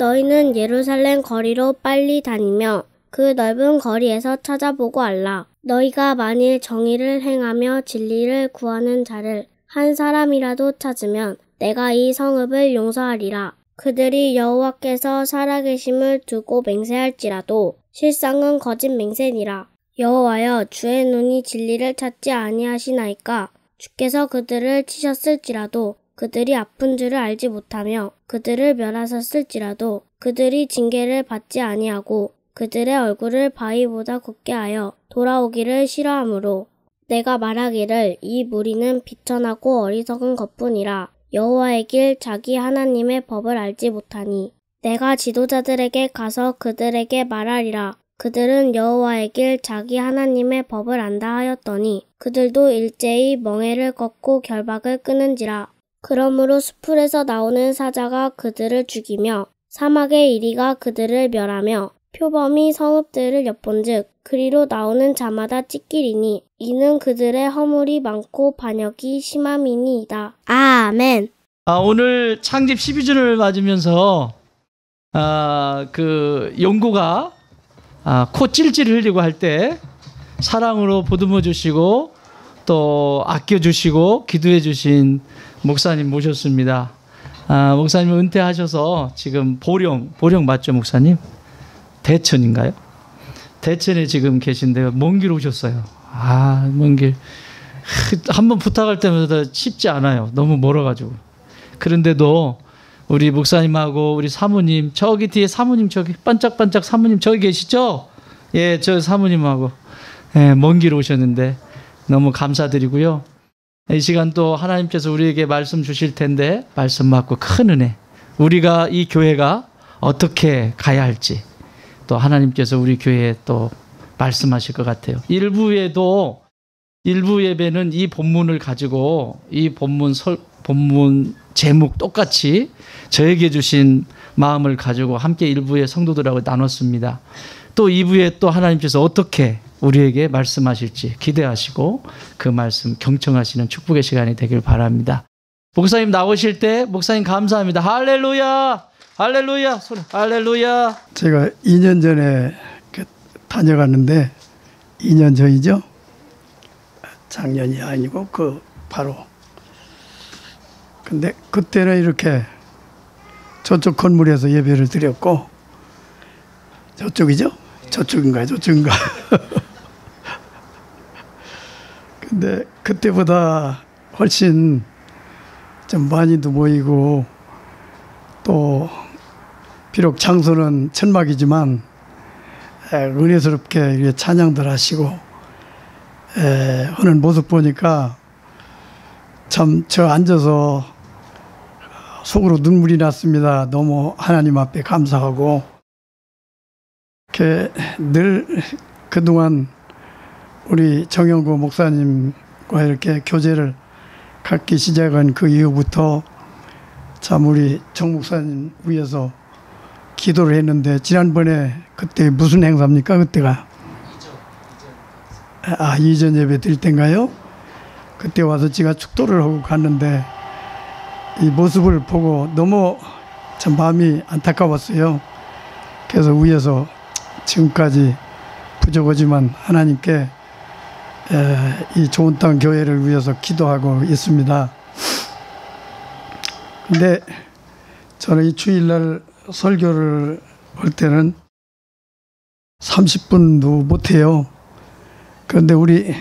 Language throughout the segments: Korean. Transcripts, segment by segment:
너희는 예루살렘 거리로 빨리 다니며 그 넓은 거리에서 찾아보고 알라. 너희가 만일 정의를 행하며 진리를 구하는 자를 한 사람이라도 찾으면 내가 이 성읍을 용서하리라. 그들이 여호와께서 살아계심을 두고 맹세할지라도 실상은 거짓 맹세니라. 여호와여, 주의 눈이 진리를 찾지 아니하시나이까? 주께서 그들을 치셨을지라도 그들이 아픈 줄을 알지 못하며 그들을 멸하셨을지라도 그들이 징계를 받지 아니하고 그들의 얼굴을 바위보다 굽게 하여 돌아오기를 싫어하므로 내가 말하기를 이 무리는 비천하고 어리석은 것뿐이라. 여호와의 길 자기 하나님의 법을 알지 못하니 내가 지도자들에게 가서 그들에게 말하리라. 그들은 여호와의 길 자기 하나님의 법을 안다 하였더니 그들도 일제히 멍에를 걷고 결박을 끊은지라. 그러므로 수풀에서 나오는 사자가 그들을 죽이며 사막의 이리가 그들을 멸하며 표범이 성읍들을 엿본즉 그리로 나오는 자마다 찢기리니 이는 그들의 허물이 많고 반역이 심함이니이다. 아멘. 오늘 창립 12주년을 맞으면서 그 용구가 코 찔찔 흘리고 할 때 사랑으로 보듬어 주시고 또 아껴 주시고 기도해 주신 목사님 모셨습니다. 목사님 은퇴하셔서 지금 보령 맞죠, 목사님? 대천인가요? 대천에 지금 계신데요. 먼 길 오셨어요. 먼 길. 한번 부탁할 때마다 쉽지 않아요. 너무 멀어가지고. 그런데도 우리 목사님하고 우리 사모님, 저기 뒤에 사모님, 저기 반짝반짝 사모님 저기 계시죠? 예, 저 사모님하고 먼 길 오셨는데 너무 감사드리고요. 이 시간 또 하나님께서 우리에게 말씀 주실 텐데 말씀 받고 큰 은혜, 우리가 이 교회가 어떻게 가야 할지 또 하나님께서 우리 교회에 또 말씀하실 것 같아요. 일부 예배는 이 본문을 가지고 이 본문 제목 똑같이 저에게 주신 마음을 가지고 함께 일부의 성도들하고 나눴습니다. 또 2부에 또 하나님께서 어떻게 우리에게 말씀하실지 기대하시고 그 말씀 경청하시는 축복의 시간이 되길 바랍니다. 목사님 나오실 때 목사님 감사합니다. 할렐루야, 할렐루야, 소리, 할렐루야. 제가 2년 전에 다녀갔는데 2년 전이죠. 작년이 아니고 바로. 근데 그때는 이렇게 저쪽 건물에서 예배를 드렸고, 저쪽이죠? 저쪽인가요? 근데 그때보다 훨씬 좀 많이도 모이고, 또 비록 장소는 천막이지만 은혜스럽게 찬양들 하시고 하는 모습 보니까 참 저 앉아서 속으로 눈물이 났습니다. 너무 하나님 앞에 감사하고, 늘 그동안 우리 정영구 목사님과 이렇게 교제를 갖기 시작한 그 이후부터 참 우리 정 목사님 위해서 기도를 했는데, 지난번에 그때 무슨 행사입니까? 그때가 이전 예배 드릴 때인가요? 그때 와서 제가 축도를 하고 갔는데 이 모습을 보고 너무 참 마음이 안타까웠어요. 그래서 위에서 지금까지 부족하지만 하나님께 이 좋은 땅 교회를 위해서 기도하고 있습니다. 근데 저는 이 주일날 설교를 할 때는 30분도 못해요. 그런데 우리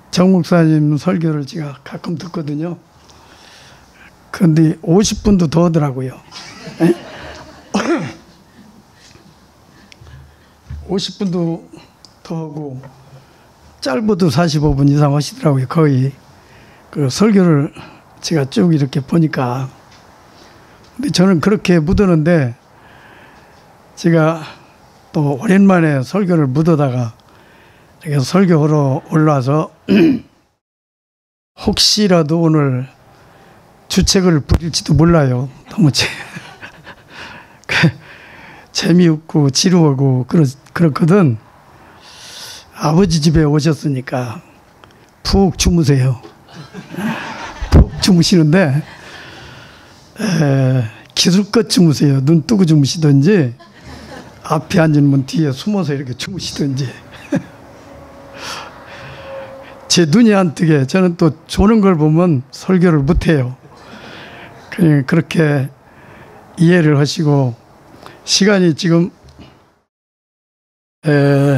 정 목사님 설교를 제가 가끔 듣거든요. 그런데 50분도 더 하더라고요. 50분도 더 하고 짧아도 45분 이상 하시더라고요. 거의 그 설교를 제가 쭉 이렇게 보니까. 근데 저는 그렇게 묻었는데, 제가 또 오랜만에 설교를 묻어다가 이렇게 설교하러 올라와서 혹시라도 오늘 주책을 부릴지도 몰라요. 너무 재미없고 지루하고 그렇거든. 아버지 집에 오셨으니까 푹 주무세요. 푹 주무시는데 기술껏 주무세요. 눈 뜨고 주무시든지 앞에 앉은 분 뒤에 숨어서 이렇게 주무시든지. 제 눈이 안 뜨게 저는 또 조는 걸 보면 설교를 못해요. 그냥 그렇게 이해를 하시고, 시간이 지금 12시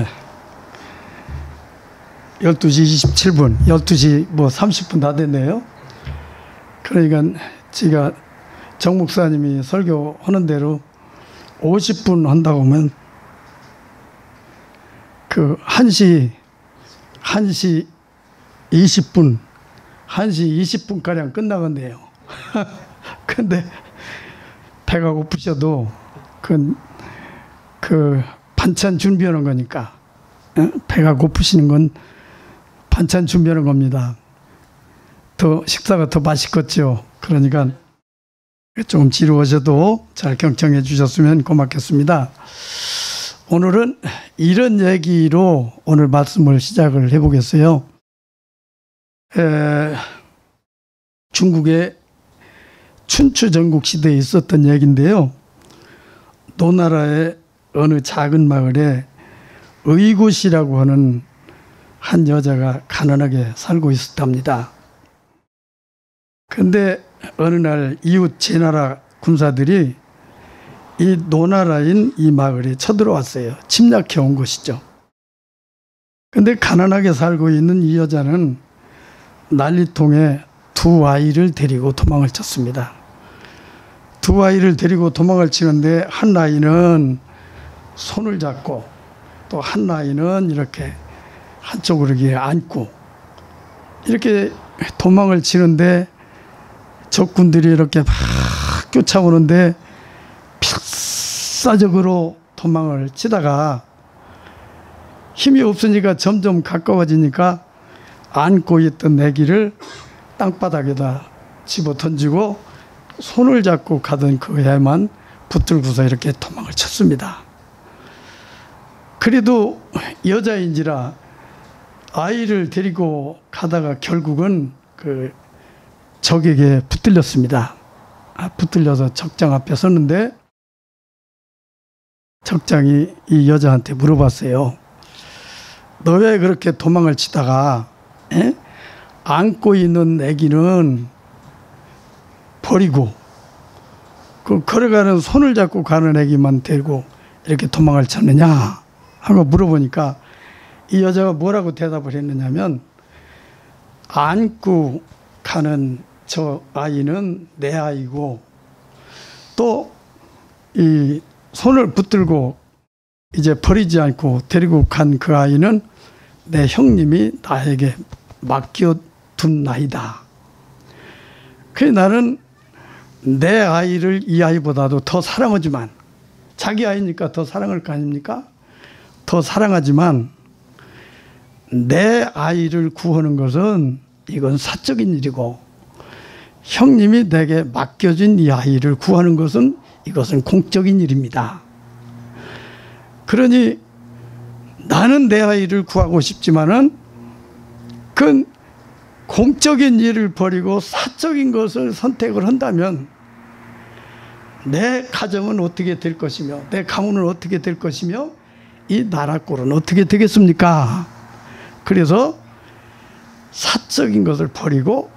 27분, 12시 뭐 30분 다 됐네요. 그러니까 제가 정 목사님이 설교하는 대로 50분 한다고 하면 그 1시 20분, 1시 20분가량 끝나겠네요. 근데 배가 고프셔도 그 반찬 준비하는 거니까, 배가 고프시는 건 반찬 준비하는 겁니다. 더 식사가 더 맛있겠죠. 그러니까 좀 지루하셔도 잘 경청해 주셨으면 고맙겠습니다. 오늘은 이런 얘기로 오늘 말씀을 시작을 해보겠어요. 중국의 춘추 전국 시대에 있었던 얘기인데요. 노나라의 어느 작은 마을에 의구시라고 하는 한 여자가 가난하게 살고 있었답니다. 근데 어느 날 이웃 제나라 군사들이 이 노나라인 이 마을에 쳐들어왔어요. 침략해 온 것이죠. 근데 가난하게 살고 있는 이 여자는 난리통에 두 아이를 데리고 도망을 쳤습니다. 두 아이를 데리고 도망을 치는데 한 아이는 손을 잡고 또 한 아이는 이렇게 한쪽으로 이렇게 안고 이렇게 도망을 치는데 적군들이 이렇게 막 쫓아오는데 필사적으로 도망을 치다가 힘이 없으니까 점점 가까워지니까 안고 있던 아기를 땅바닥에다 집어 던지고 손을 잡고 가던 그 애만 붙들고서 이렇게 도망을 쳤습니다. 그래도 여자인지라 아이를 데리고 가다가 결국은 그 적에게 붙들렸습니다. 붙들려서 적장 앞에 섰는데 적장이 이 여자한테 물어봤어요. 너 왜 그렇게 도망을 치다가 안고 있는 아기는 버리고 그 걸어가는 손을 잡고 가는 아기만 데리고 이렇게 도망을 쳤느냐 하고 물어보니까 이 여자가 뭐라고 대답을 했느냐면, 안고 가는 저 아이는 내 아이고 또 이 손을 붙들고 이제 버리지 않고 데리고 간 그 아이는 내 형님이 나에게 맡겨둔 아이다. 그래서 나는 내 아이를 이 아이보다도 더 사랑하지만, 자기 아이니까 더 사랑할 거 아닙니까? 더 사랑하지만 내 아이를 구하는 것은 이건 사적인 일이고, 형님이 내게 맡겨진 이 아이를 구하는 것은 이것은 공적인 일입니다. 그러니 나는 내 아이를 구하고 싶지만은 그 공적인 일을 버리고 사적인 것을 선택을 한다면 내 가정은 어떻게 될 것이며 내 가문은 어떻게 될 것이며 이 나라 꼴은 어떻게 되겠습니까? 그래서 사적인 것을 버리고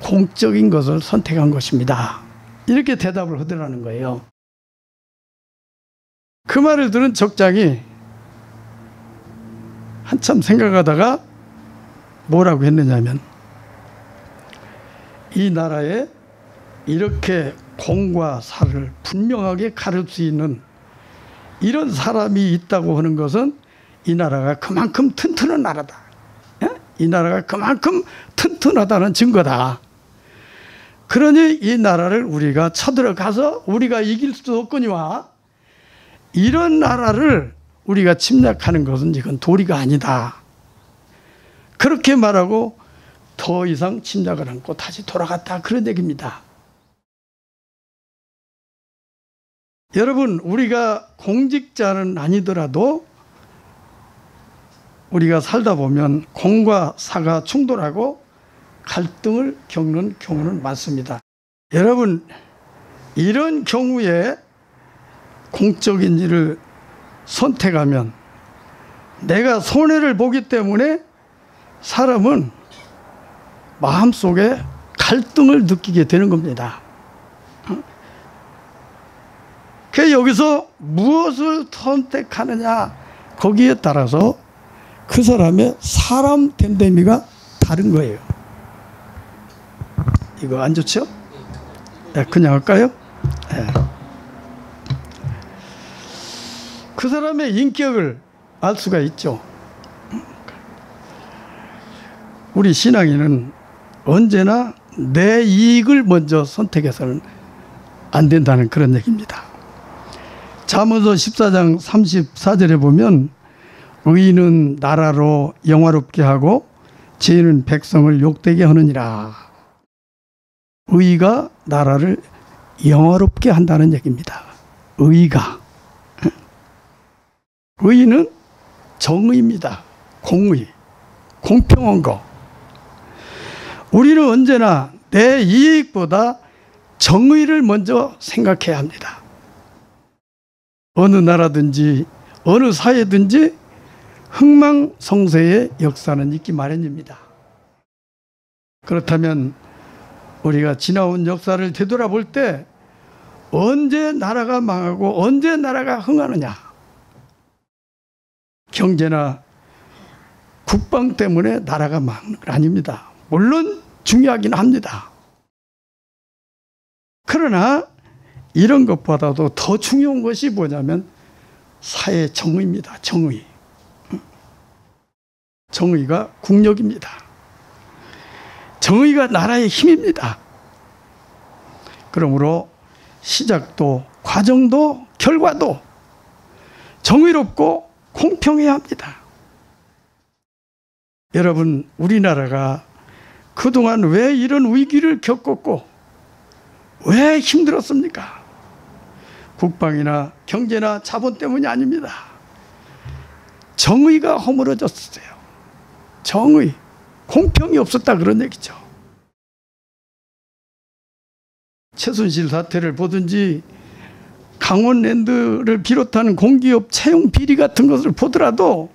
공적인 것을 선택한 것입니다. 이렇게 대답을 하더라는 거예요. 그 말을 들은 적장이 한참 생각하다가 뭐라고 했느냐면, 이 나라에 이렇게 공과 사를 분명하게 가릴 수 있는 이런 사람이 있다고 하는 것은 이 나라가 그만큼 튼튼한 나라다. 이 나라가 그만큼 튼튼하다는 증거다. 그러니 이 나라를 우리가 쳐들어가서 우리가 이길 수 없거니와 이런 나라를 우리가 침략하는 것은 이건 도리가 아니다. 그렇게 말하고 더 이상 침략을 않고 다시 돌아갔다. 그런 얘기입니다. 여러분, 우리가 공직자는 아니더라도 우리가 살다 보면 공과 사가 충돌하고 갈등을 겪는 경우는 많습니다. 여러분, 이런 경우에 공적인 일을 선택하면 내가 손해를 보기 때문에 사람은 마음속에 갈등을 느끼게 되는 겁니다. 그래서 여기서 무엇을 선택하느냐 거기에 따라서 그 사람의 사람 됨됨이가 다른 거예요. 이거 안 좋죠? 네, 그냥 할까요? 네. 그 사람의 인격을 알 수가 있죠. 우리 신앙인은 언제나 내 이익을 먼저 선택해서는 안 된다는 그런 얘기입니다. 잠언서 14장 34절에 보면 의인은 나라로 영화롭게 하고 죄인은 백성을 욕되게 하느니라. 의가 나라를 영화롭게 한다는 얘기입니다. 의가. 의는 정의입니다. 공의, 공평한 거. 우리는 언제나 내 이익보다 정의를 먼저 생각해야 합니다. 어느 나라든지 어느 사회든지 흥망성쇠의 역사는 있기 마련입니다. 그렇다면 우리가 지나온 역사를 되돌아볼 때 언제 나라가 망하고 언제 나라가 흥하느냐? 경제나 국방 때문에 나라가 망하는 건 아닙니다. 물론 중요하긴 합니다. 그러나 이런 것보다도 더 중요한 것이 뭐냐면 사회 정의입니다. 정의. 정의가 국력입니다. 정의가 나라의 힘입니다. 그러므로 시작도 과정도 결과도 정의롭고 공평해야 합니다. 여러분, 우리나라가 그동안 왜 이런 위기를 겪었고 왜 힘들었습니까? 국방이나 경제나 자본 때문이 아닙니다. 정의가 허물어졌어요. 정의, 공평이 없었다 그런 얘기죠. 최순실 사태를 보든지 강원랜드를 비롯한 공기업 채용 비리 같은 것을 보더라도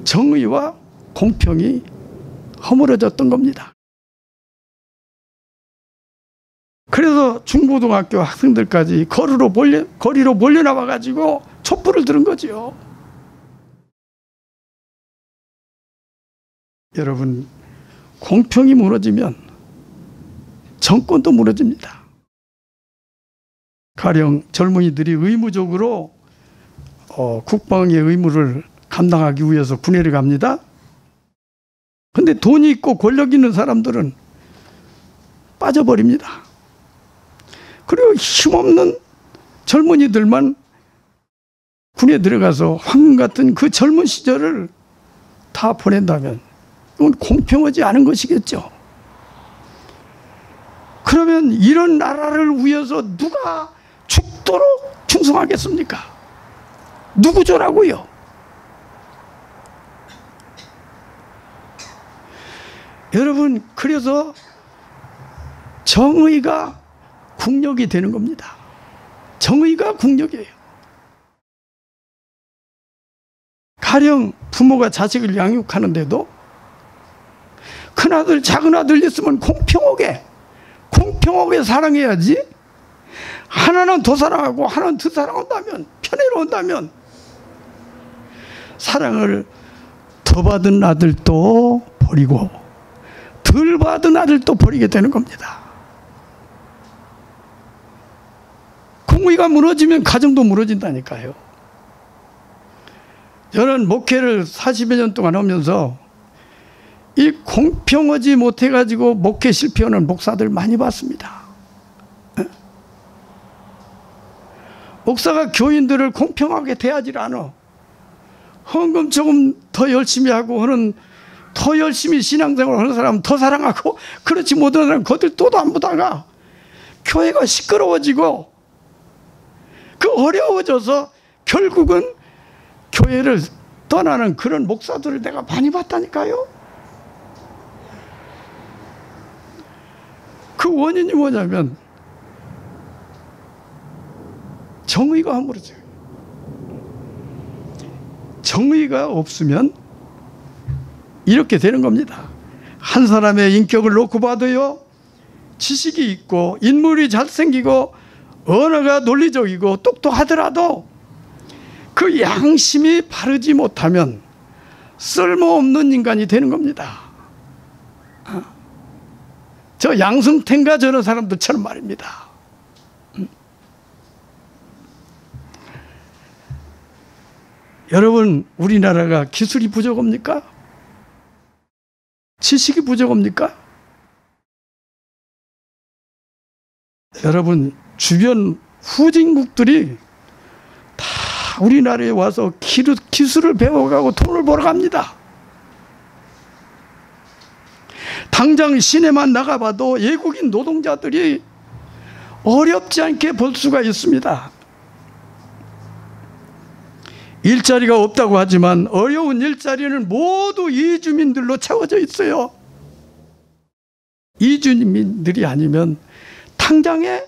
정의와 공평이 허물어졌던 겁니다. 그래서 중고등학교 학생들까지 거리로 몰려나와가지고 촛불을 들은 거죠. 여러분, 공평이 무너지면 정권도 무너집니다. 가령 젊은이들이 의무적으로 국방의 의무를 감당하기 위해서 군에를 갑니다. 근데 돈이 있고 권력 있는 사람들은 빠져버립니다. 그리고 힘없는 젊은이들만 군에 들어가서 황금 같은 그 젊은 시절을 다 보낸다면 이건 공평하지 않은 것이겠죠. 그러면 이런 나라를 위해서 누가 죽도록 충성하겠습니까? 누구죠라고요? 여러분, 그래서 정의가 국력이 되는 겁니다. 정의가 국력이에요. 가령 부모가 자식을 양육하는데도 큰아들 작은아들 있으면 공평하게 사랑해야지. 하나는 더 사랑하고 하나는 더 사랑한다면, 편애로운다면 사랑을 더 받은 아들도 버리고 덜 받은 아들도 버리게 되는 겁니다. 공의가 무너지면 가정도 무너진다니까요. 저는 목회를 40여 년 동안 하면서 이 공평하지 못해가지고 목회 실패하는 목사들 많이 봤습니다. 목사가 교인들을 공평하게 대하지 않아. 헌금 조금 더 열심히 하고 하는, 더 열심히 신앙생활 하는 사람은 더 사랑하고, 그렇지 못하는 사람은 거들 또도 안 보다가 교회가 시끄러워지고 그 어려워져서 결국은 교회를 떠나는 그런 목사들을 내가 많이 봤다니까요. 그 그 원인이 뭐냐면 정의가 허물어져요. 정의가 없으면 이렇게 되는 겁니다. 한 사람의 인격을 놓고 봐도요, 지식이 있고 인물이 잘생기고 언어가 논리적이고 똑똑하더라도 그 양심이 바르지 못하면 쓸모없는 인간이 되는 겁니다. 저 양승태인가 저런 사람들처럼 말입니다. 여러분, 우리나라가 기술이 부족합니까? 지식이 부족합니까? 여러분, 주변 후진국들이 다 우리나라에 와서 기술을 배워가고 돈을 벌어갑니다. 당장 시내만 나가봐도 외국인 노동자들이 어렵지 않게 벌 수가 있습니다. 일자리가 없다고 하지만 어려운 일자리는 모두 이주민들로 채워져 있어요. 이주민들이 아니면 당장에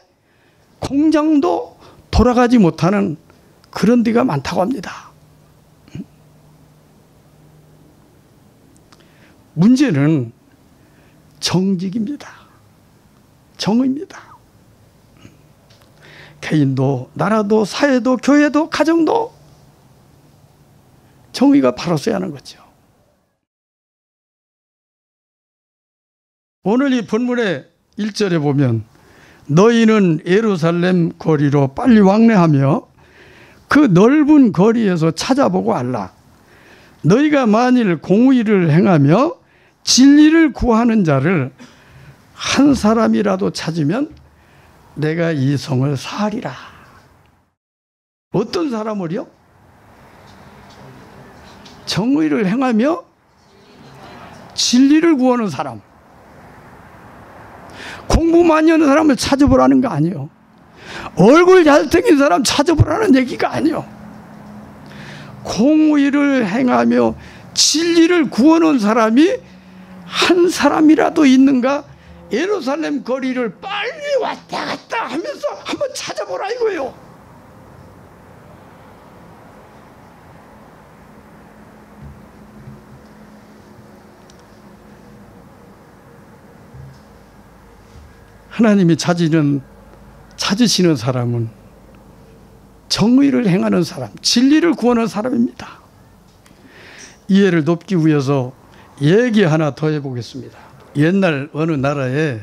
공장도 돌아가지 못하는 그런 데가 많다고 합니다. 문제는 정직입니다. 정의입니다. 개인도 나라도 사회도 교회도 가정도 정의가 바로 서야 하는 거죠. 오늘 이 본문의 1절에 보면 너희는 예루살렘 거리로 빨리 왕래하며 그 넓은 거리에서 찾아보고 알라. 너희가 만일 공의를 행하며 진리를 구하는 자를 한 사람이라도 찾으면 내가 이 성을 사하리라. 어떤 사람을요? 정의를 행하며 진리를 구하는 사람. 공부 많이 하는 사람을 찾아보라는 거 아니에요. 얼굴 잘생긴 사람 찾아보라는 얘기가 아니에요. 공의를 행하며 진리를 구하는 사람이 한 사람이라도 있는가? 예루살렘 거리를 빨리 왔다 갔다 하면서 한번 찾아보라 이거예요. 하나님이 찾으시는 사람은 정의를 행하는 사람, 진리를 구하는 사람입니다. 이해를 돕기 위해서 얘기 하나 더 해보겠습니다. 옛날 어느 나라에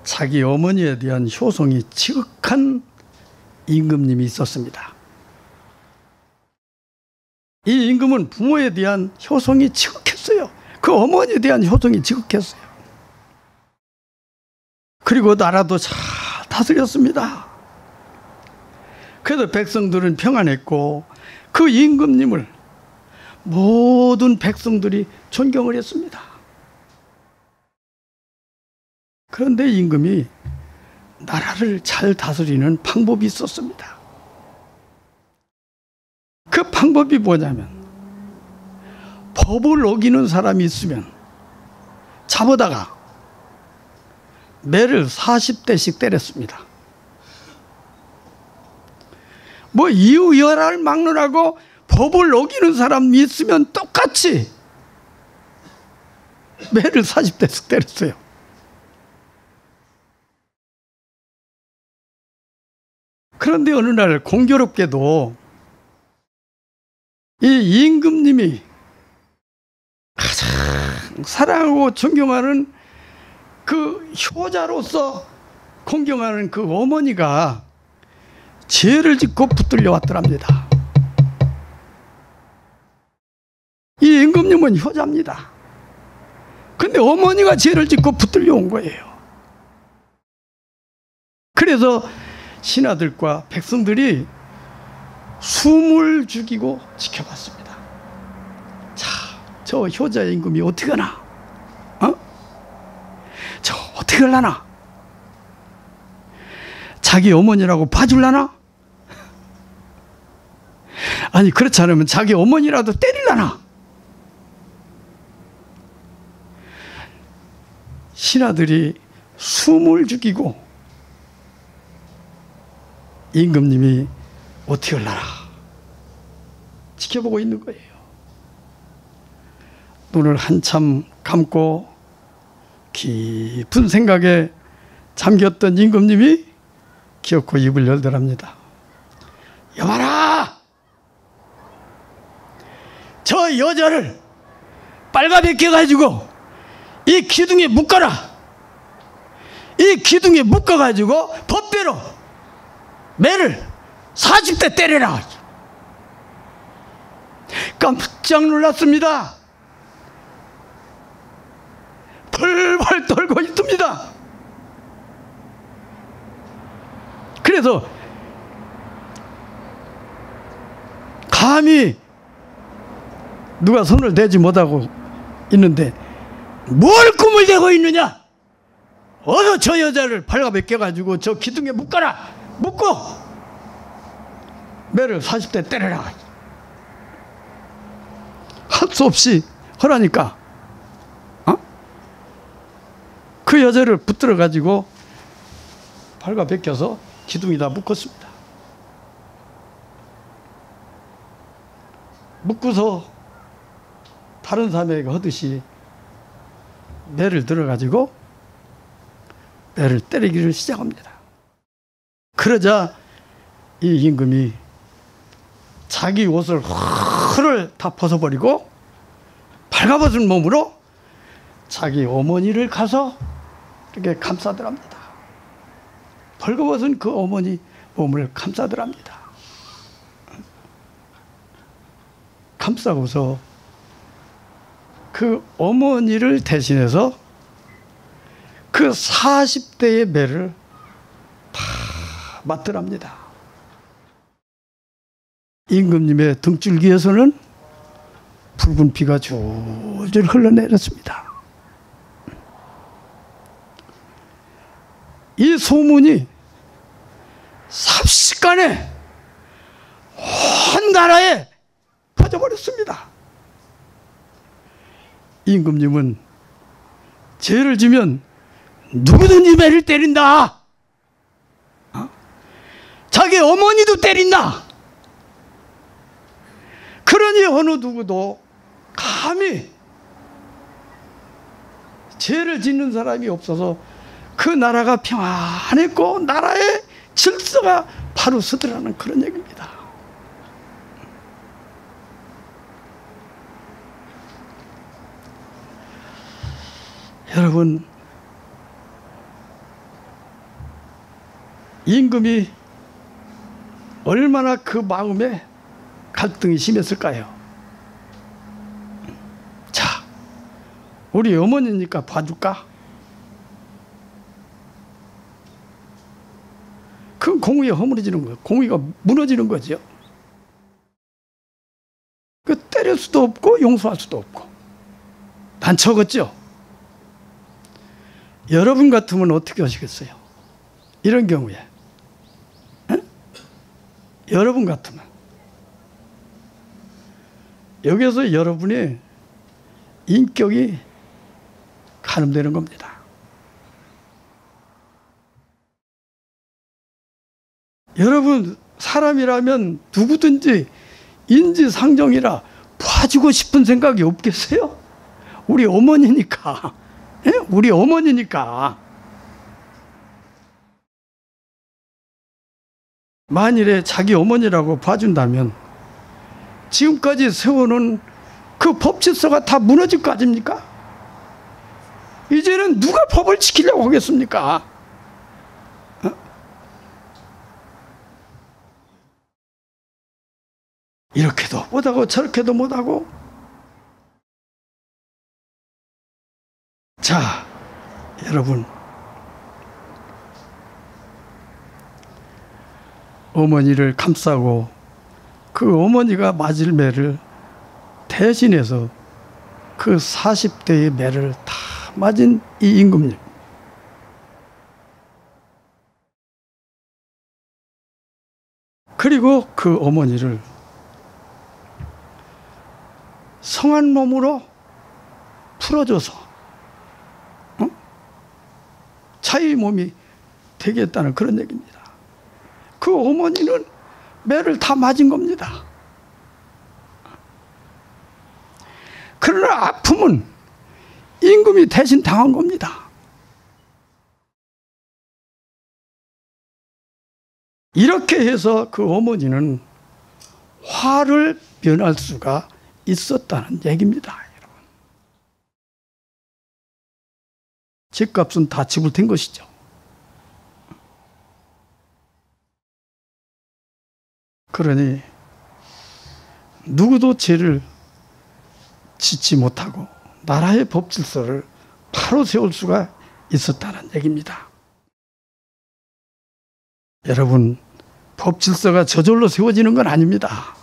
자기 어머니에 대한 효성이 지극한 임금님이 있었습니다. 이 임금은 부모에 대한 효성이 지극했어요. 그 어머니에 대한 효성이 지극했어요. 그리고 나라도 잘 다스렸습니다. 그래서 백성들은 평안했고 그 임금님을 모든 백성들이 존경을 했습니다. 그런데 임금이 나라를 잘 다스리는 방법이 있었습니다. 그 방법이 뭐냐면 법을 어기는 사람이 있으면 잡아다가 매를 40대씩 때렸습니다. 뭐 이유열화를 막느라고 법을 어기는 사람이 있으면 똑같이 매를 40대씩 때렸어요. 그런데 어느 날 공교롭게도 이 임금님이 가장 사랑하고 존경하는 그 효자로서 공경하는 그 어머니가 죄를 짓고 붙들려 왔더랍니다. 이 임금님은 효자입니다. 근데 어머니가 죄를 짓고 붙들려 온 거예요. 그래서 신하들과 백성들이 숨을 죽이고 지켜봤습니다. 자, 저 효자 임금이 어떻게 하나? 저 어떻게 하려나? 자기 어머니라고 봐줄라나? 아니 그렇지 않으면 자기 어머니라도 때릴라나? 신하들이 숨을 죽이고 임금님이 어떻게 할라나 지켜보고 있는 거예요. 눈을 한참 감고 깊은 생각에 잠겼던 임금님이 기어코 입을 열더랍니다. 여봐라! 저 여자를 빨가벗겨가지고 이 기둥에 묶어라! 이 기둥에 묶어가지고 법대로 매를 40대 때려라! 깜짝 놀랐습니다. 벌벌 떨고 있습니다. 그래서 감히 누가 손을 대지 못하고 있는데 뭘 꿈을 대고 있느냐? 어서 저 여자를 발가벗겨가지고 저 기둥에 묶어라! 묶고 매를 40대 때려라! 할 수 없이 하라니까 그 여자를 붙들어 가지고 발가벗겨서 기둥에다 묶었습니다. 묶고서 다른 사람에게 하듯이 매를 들어 가지고 매를 때리기를 시작합니다. 그러자 이 임금이 자기 옷을 헐을 다 벗어버리고 발가벗은 몸으로 자기 어머니를 가서 이렇게 감싸더랍니다. 벌거벗은 그 어머니 몸을 감싸더랍니다. 감싸고서 그 어머니를 대신해서 그 40대의 매를 다 맞더랍니다. 임금님의 등줄기에서는 붉은 피가 줄줄 흘러내렸습니다. 이 소문이 삽시간에 온 나라에 퍼져버렸습니다. 임금님은 죄를 지면 누구든지 매를 때린다. 자기 어머니도 때린다. 그러니 어느 누구도 감히 죄를 짓는 사람이 없어서 그 나라가 평안했고 나라의 질서가 바로 서더라는 그런 얘기입니다. 여러분, 임금이 얼마나 그 마음에 갈등이 심했을까요? 자, 우리 어머니니까 봐줄까? 그 공의가 허물어지는 거예요. 공의가 무너지는 거죠. 그 때릴 수도 없고 용서할 수도 없고 난처겠죠. 여러분 같으면 어떻게 하시겠어요? 이런 경우에 에? 여러분 같으면 여기서 여러분의 인격이 가늠되는 겁니다. 여러분 사람이라면 누구든지 인지상정이라 봐주고 싶은 생각이 없겠어요? 우리 어머니니까. 예? 우리 어머니니까. 만일에 자기 어머니라고 봐준다면 지금까지 세워놓은 그 법 질서가 다 무너질 거 아닙니까? 이제는 누가 법을 지키려고 하겠습니까? 이렇게도 못하고 저렇게도 못하고. 자, 여러분, 어머니를 감싸고 그 어머니가 맞을 매를 대신해서 그 40대의 매를 다 맞은 이 임금님. 그리고 그 어머니를 성한 몸으로 풀어줘서 자유의 몸이 되겠다는 그런 얘기입니다. 그 어머니는 매를 다 맞은 겁니다. 그러나 아픔은 임금이 대신 당한 겁니다. 이렇게 해서 그 어머니는 화를 면할 수가 있었다는 얘기입니다. 여러분. 집값은 다 지불된 것이죠. 그러니 누구도 죄를 짓지 못하고 나라의 법 질서를 바로 세울 수가 있었다는 얘기입니다. 여러분, 법 질서가 저절로 세워지는 건 아닙니다.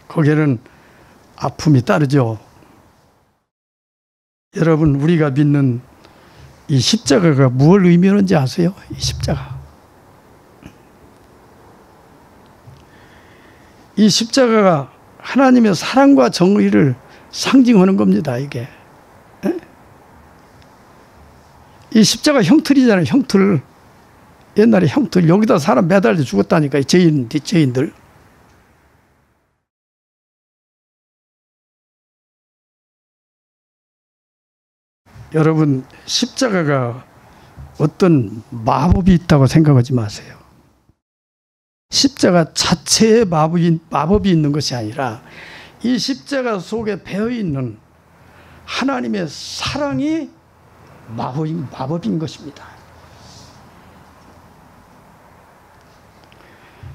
거기에는 아픔이 따르죠. 여러분, 우리가 믿는 이 십자가가 무엇을 의미하는지 아세요? 이 십자가. 이 십자가가 하나님의 사랑과 정의를 상징하는 겁니다, 이게. 이 십자가 형틀이잖아요, 형틀. 옛날에 형틀, 여기다 사람 매달려 죽었다니까, 죄인들. 여러분, 십자가가 어떤 마법이 있다고 생각하지 마세요. 십자가 자체에 마법이 있는 것이 아니라 이 십자가 속에 배어있는 하나님의 사랑이 마법인 것입니다.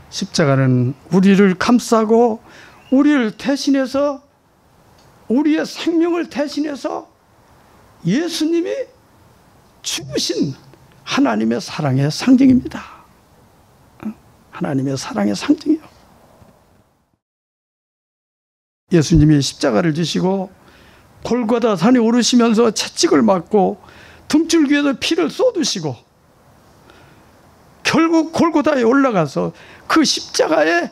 십자가는 우리를 감싸고 우리를 대신해서, 우리의 생명을 대신해서 예수님이 죽으신 하나님의 사랑의 상징입니다. 하나님의 사랑의 상징이요. 예수님이 십자가를 지시고 골고다 산에 오르시면서 채찍을 맞고 등줄기에서 피를 쏟으시고 결국 골고다에 올라가서 그 십자가에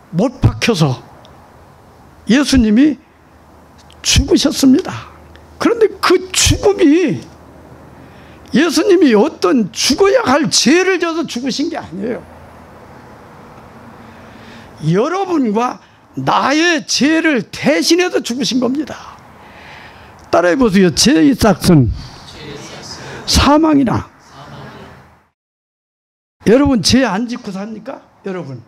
못 박혀서 예수님이 죽으셨습니다. 그런데 그 죽음이 예수님이 어떤 죽어야 할 죄를 져서 죽으신 게 아니에요. 여러분과 나의 죄를 대신해서 죽으신 겁니다. 따라해 보세요. 죄의 삭은 사망이나. 여러분, 죄 안 짓고 삽니까? 여러분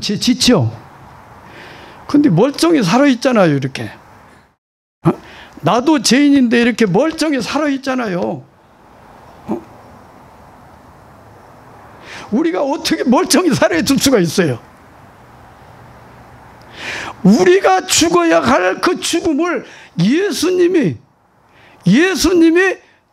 죄 짓죠? 근데 멀쩡히 살아있잖아요, 이렇게. 나도 죄인인데 이렇게 멀쩡히 살아있잖아요. 우리가 어떻게 멀쩡히 살아있을 수가 있어요? 우리가 죽어야 할 그 죽음을 예수님이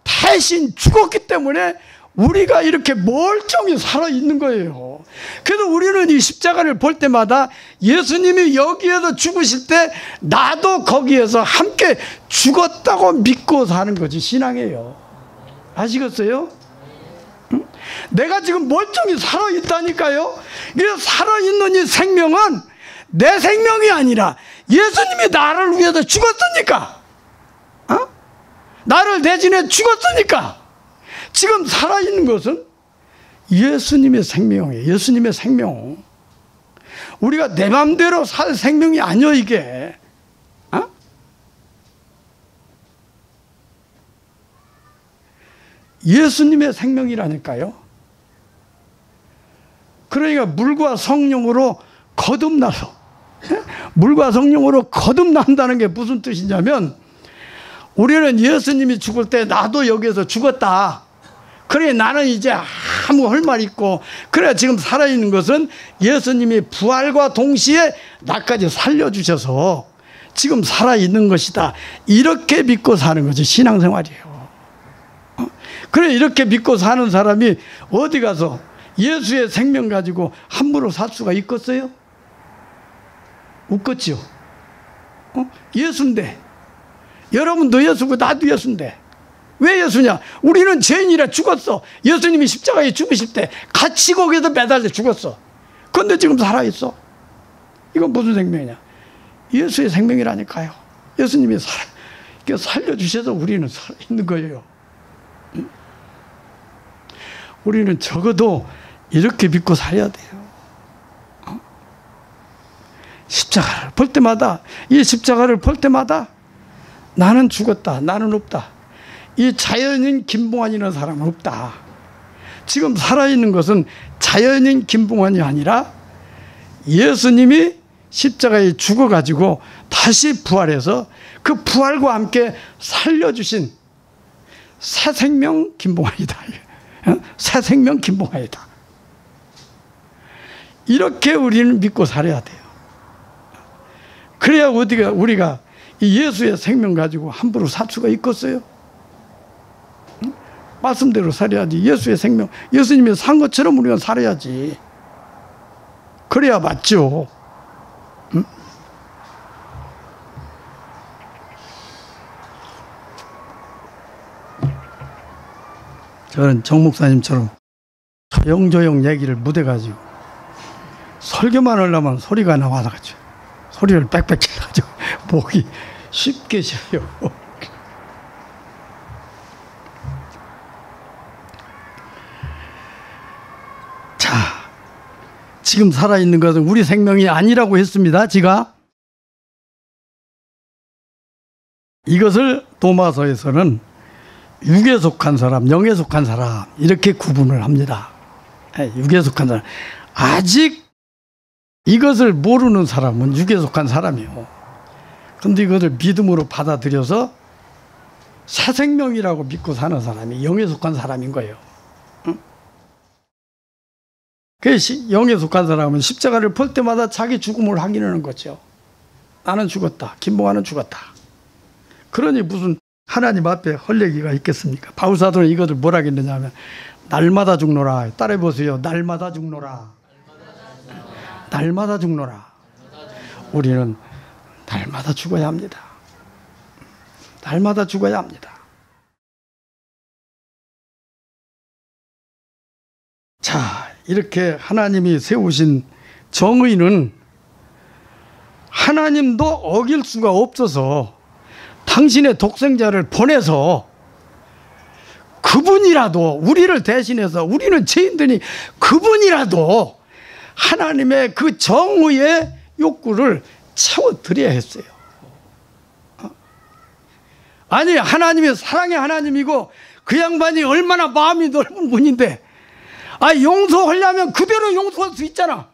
대신 죽었기 때문에 우리가 이렇게 멀쩡히 살아있는 거예요. 그래서 우리는 이 십자가를 볼 때마다 예수님이 여기에서 죽으실 때 나도 거기에서 함께 죽었다고 믿고 사는 것이 신앙이에요. 아시겠어요? 응? 내가 지금 멀쩡히 살아있다니까요. 그래서 살아있는 이 생명은 내 생명이 아니라 예수님이 나를 위해서 죽었으니까, 나를 대신해 죽었으니까 지금 살아있는 것은 예수님의 생명이에요. 예수님의 생명. 우리가 내 맘대로 살 생명이 아니요, 이게. 예수님의 생명이라니까요. 그러니까 물과 성령으로 거듭나서, 물과 성령으로 거듭난다는 게 무슨 뜻이냐면, 우리는 예수님이 죽을 때 나도 여기에서 죽었다. 그래, 나는 이제 아무 할 말 있고, 그래, 지금 살아있는 것은 예수님이 부활과 동시에 나까지 살려주셔서 지금 살아있는 것이다. 이렇게 믿고 사는 것이 신앙생활이에요. 그래, 이렇게 믿고 사는 사람이 어디 가서 예수의 생명 가지고 함부로 살 수가 있겠어요? 없겠죠. 예수인데, 여러분도 예수고 나도 예수인데 왜 예수냐? 우리는 죄인이라 죽었어. 예수님이 십자가에 죽으실 때 같이 거기에서 매달려 죽었어. 그런데 지금 살아있어. 이건 무슨 생명이냐? 예수의 생명이라니까요. 예수님이 살려주셔서 우리는 살아있는 거예요. 우리는 적어도 이렇게 믿고 살아야 돼요. 십자가를 볼 때마다, 이 십자가를 볼 때마다 나는 죽었다, 나는 없다. 이 자연인 김봉환이라는 사람은 없다. 지금 살아있는 것은 자연인 김봉환이 아니라 예수님이 십자가에 죽어가지고 다시 부활해서 그 부활과 함께 살려주신 새 생명 김봉환이다. 새 생명 김봉환이다. 이렇게 우리는 믿고 살아야 돼요. 그래야 우리가 이 예수의 생명 가지고 함부로 살 수가 있겠어요? 말씀대로 살아야지. 예수의 생명, 예수님이 산 것처럼 우리가 살아야지. 그래야 맞죠. 응? 저는 정 목사님처럼 조용조용 얘기를 못해가지고 설교만 하려면 소리가 나와가지고 소리를 빽빽 쳐가지고 목이 쉽게 쉬어요. 자, 지금 살아있는 것은 우리 생명이 아니라고 했습니다. 지가 이것을 도마서에서는 육에 속한 사람, 영에 속한 사람 이렇게 구분을 합니다. 육에 속한 사람, 아직 이것을 모르는 사람은 육에 속한 사람이요. 그런데 이것을 믿음으로 받아들여서 새 생명이라고 믿고 사는 사람이 영에 속한 사람인 거예요. 응? 영에 속한 사람은 십자가를 볼 때마다 자기 죽음을 확인하는 거죠. 나는 죽었다, 김봉환은 죽었다. 그러니 무슨 하나님 앞에 헐레기가 있겠습니까? 바울사도는 이것을 뭐라 했느냐 하면 날마다 죽노라. 따라해보세요. 날마다 죽노라. 날마다 죽노라. 우리는 날마다 죽어야 합니다. 날마다 죽어야 합니다. 자, 이렇게 하나님이 세우신 정의는 하나님도 어길 수가 없어서 당신의 독생자를 보내서 그분이라도 우리를 대신해서, 우리는 죄인들이 그분이라도 하나님의 그 정의의 욕구를 채워드려야 했어요. 아니, 하나님이 사랑의 하나님이고 그 양반이 얼마나 마음이 넓은 분인데, 용서하려면 그대로 용서할 수 있잖아.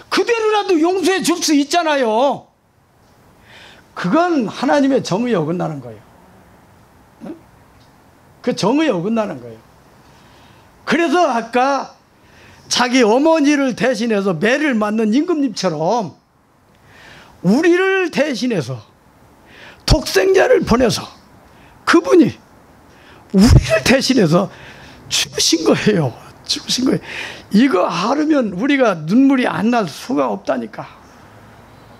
그대로라도 용서해 줄 수 있잖아요. 그건 하나님의 정의에 어긋나는 거예요. 그 정의에 어긋나는 거예요. 그래서 아까 자기 어머니를 대신해서 매를 맞는 임금님처럼 우리를 대신해서 독생자를 보내서 그분이 우리를 대신해서 죽으신 거예요. 죽으신 거예요. 이거 하루면 우리가 눈물이 안 날 수가 없다니까.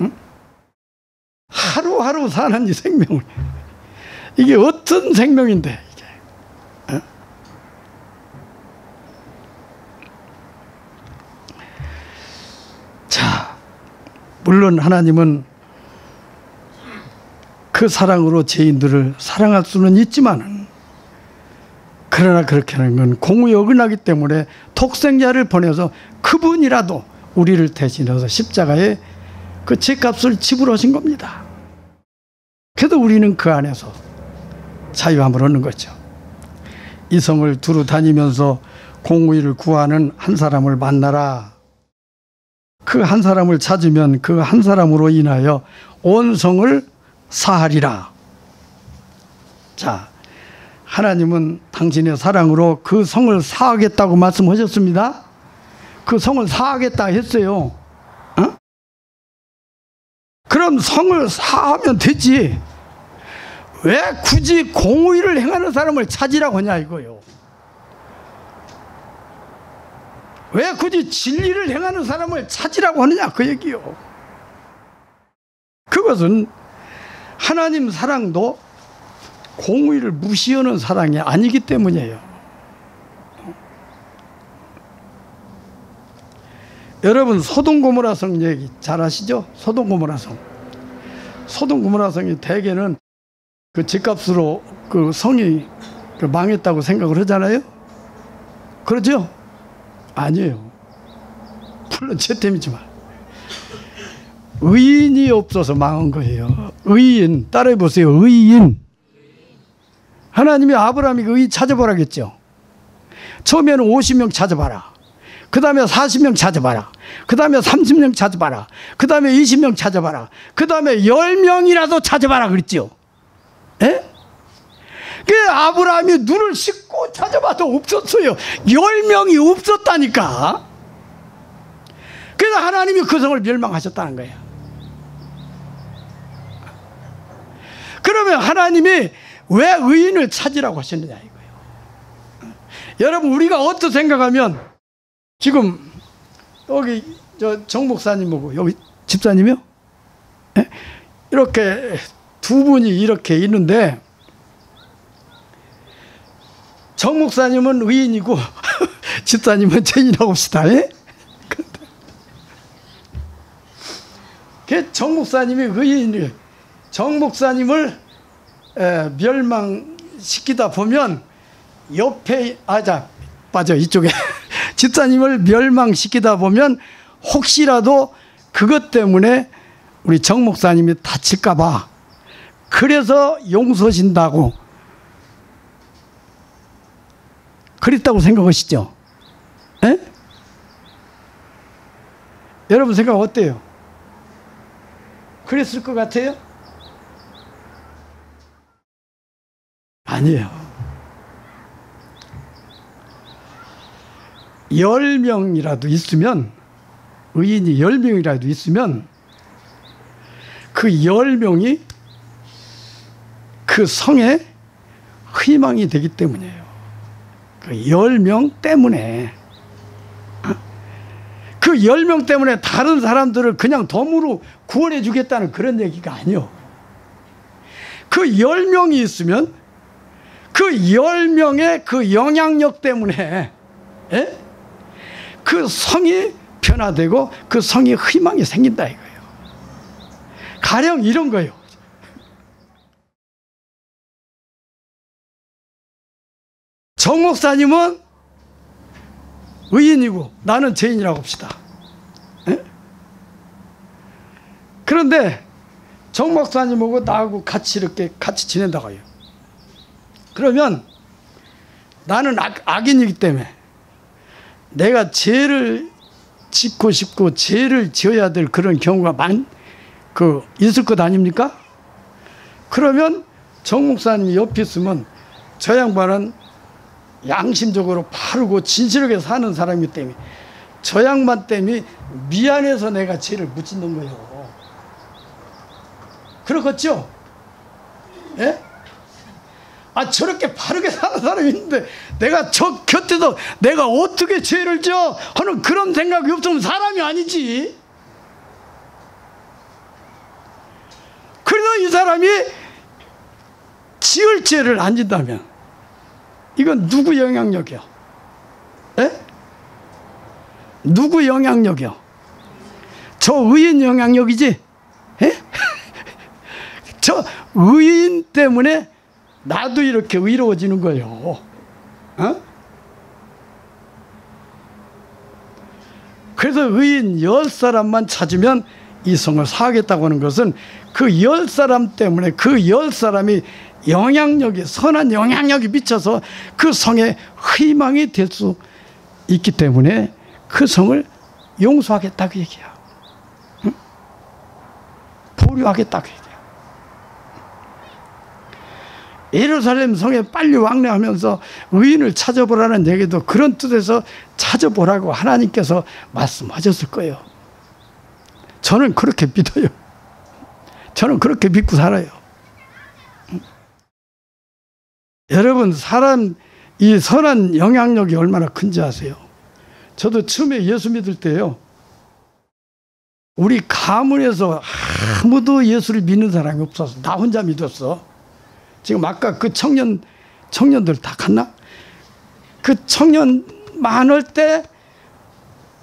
응? 하루하루 사는 이 생명을, 이게 어떤 생명인데 이게. 응? 자, 물론 하나님은 그 사랑으로 죄인들을 사랑할 수는 있지만은, 그러나 그렇게 하는 건 공의에 어긋나기 때문에 독생자를 보내서 그분이라도 우리를 대신해서 십자가에 그 죄값을 지불하신 겁니다. 그래도 우리는 그 안에서 자유함을 얻는 거죠. 이 성을 두루 다니면서 공의를 구하는 한 사람을 만나라. 그 한 사람을 찾으면 그 한 사람으로 인하여 온 성을 사하리라. 자, 하나님은 당신의 사랑으로 그 성을 사하겠다고 말씀하셨습니다. 그 성을 사하겠다 했어요. 어? 그럼 성을 사하면 되지. 왜 굳이 공의를 행하는 사람을 찾으라고 하냐 이거요. 왜 굳이 진리를 행하는 사람을 찾으라고 하느냐 그 얘기요. 그것은 하나님 사랑도 공의를 무시하는 사랑이 아니기 때문이에요. 여러분 소돔 고모라 성 얘기 잘 아시죠? 소돔 고모라 성. 소돔 고모라 성이 대개는 그 집값으로 그 성이 망했다고 생각을 하잖아요. 그러죠? 아니에요. 물론 제 땜이지만 의인이 없어서 망한 거예요. 의인, 따라해 보세요. 의인. 하나님이 아브라함에게 의인 찾아보라 했죠. 처음에는 50명 찾아봐라. 그 다음에 40명 찾아봐라. 그 다음에 30명 찾아봐라. 그 다음에 20명 찾아봐라. 그 다음에 10명이라도 찾아봐라 그랬죠. 예? 그 아브라함이 눈을 씻고 찾아봐도 없었어요. 10명이 없었다니까. 그래서 하나님이 그 성을 멸망하셨다는 거예요. 그러면 하나님이 왜 의인을 찾으라고 하셨느냐 이거예요. 여러분, 우리가 어떻게 생각하면 지금 여기 정 목사님하고 여기 집사님이요? 예? 이렇게 두 분이 이렇게 있는데 정 목사님은 의인이고 집사님은 죄인이라고 합시다. 예? 정 목사님이 의인이에요. 정 목사님을 멸망시키다 보면 옆에 맞아 이쪽에 집사님을 멸망시키다 보면 혹시라도 그것 때문에 우리 정 목사님이 다칠까 봐 그래서 용서하신다고 그랬다고 생각하시죠? 에? 여러분 생각 어때요? 그랬을 것 같아요? 아니에요. 10명이라도 있으면, 의인이 10명이라도 있으면 그 10명이 그 성에 희망이 되기 때문이에요. 그 10명 때문에. 그 10명 때문에 다른 사람들을 그냥 덤으로 구원해 주겠다는 그런 얘기가 아니요. 그 10명이 있으면 그 10명의 그 영향력 때문에 그 성이 변화되고 그 성이 희망이 생긴다 이거예요. 가령 이런 거예요. 정 목사님은 의인이고 나는 죄인이라고 합시다. 그런데 정 목사님하고 나하고 같이 이렇게 같이 지낸다고 해요. 그러면 나는 악인이기 때문에 내가 죄를 짓고 싶고 죄를 지어야 될 그런 경우가 있을 것 아닙니까? 그러면 정 목사님이 옆에 있으면 저 양반은 양심적으로 바르고 진실하게 사는 사람이기 때문에 저 양반 때문에 미안해서 내가 죄를 묻는 거예요. 그렇겠죠? 예? 저렇게 바르게 사는 사람이 있는데 내가 저 곁에서 내가 어떻게 죄를 져 하는 그런 생각이 없으면 사람이 아니지. 그래서 이 사람이 지을 죄를 안 진다면 이건 누구 영향력이요? 에? 누구 영향력이요? 저 의인 영향력이지? 에? 저 의인 때문에 나도 이렇게 의로워지는 거예요. 그래서 의인 10사람만 찾으면 이 성을 사하겠다고 하는 것은 그 10사람 때문에 그 10사람이 영향력이 선한 영향력이 미쳐서 그 성에 희망이 될 수 있기 때문에 그 성을 용서하겠다고 얘기해요. 보류하겠다고 얘기해요. 예루살렘 성에 빨리 왕래하면서 의인을 찾아보라는 얘기도 그런 뜻에서 찾아보라고 하나님께서 말씀하셨을 거예요. 저는 그렇게 믿어요. 저는 그렇게 믿고 살아요. 여러분, 이 선한 영향력이 얼마나 큰지 아세요? 저도 처음에 예수 믿을 때요, 우리 가문에서 아무도 예수를 믿는 사람이 없어서 나 혼자 믿었어. 지금 아까 그 청년들 다 갔나? 그 청년 많을 때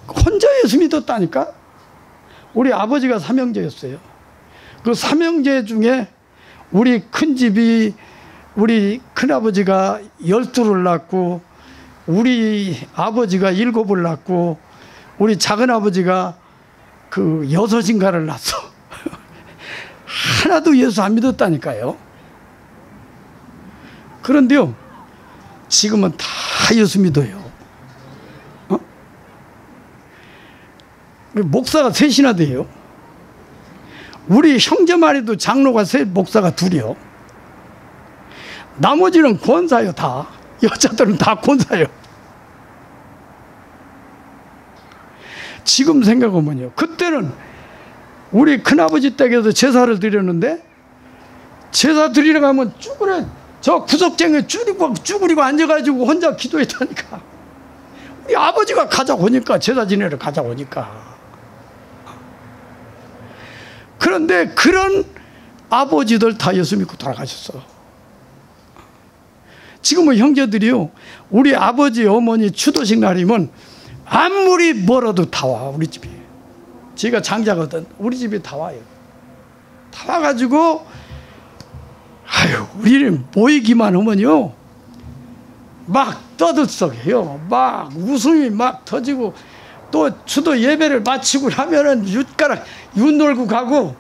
혼자 예수 믿었다니까? 우리 아버지가 삼형제였어요. 그 삼형제 중에 우리 큰집이 우리 큰아버지가 12를 낳고 우리 아버지가 7을 낳고 우리 작은아버지가 그 6인가를 낳았어. 하나도 예수 안 믿었다니까요. 그런데요, 지금은 다 예수 믿어요. 목사가 셋이나 돼요. 우리 형제만 해도 장로가 셋, 목사가 2이요. 나머지는 권사요. 다 여자들은 다 권사요. 지금 생각하면요, 그때는 우리 큰아버지 댁에서 제사를 드렸는데, 제사 드리러 가면 쭈그려 저 구석쟁이에 쭈그리고 앉아가지고 혼자 기도했다니까. 우리 아버지가 가자고 하니까, 제사 지내러 가자고 하니까. 그런데 그런 아버지들 다 예수 믿고 돌아가셨어. 지금은 형제들이요, 우리 아버지 어머니 추도식 날이면 아무리 멀어도 다 와. 우리 집에, 제가 장자거든, 우리 집에 다 와요. 다 와가지고 아유, 우리는 모이기만 하면요 막 떠들썩해요. 막 웃음이 막 터지고, 또 추도 예배를 마치고 나면은 윷 놀고 가고,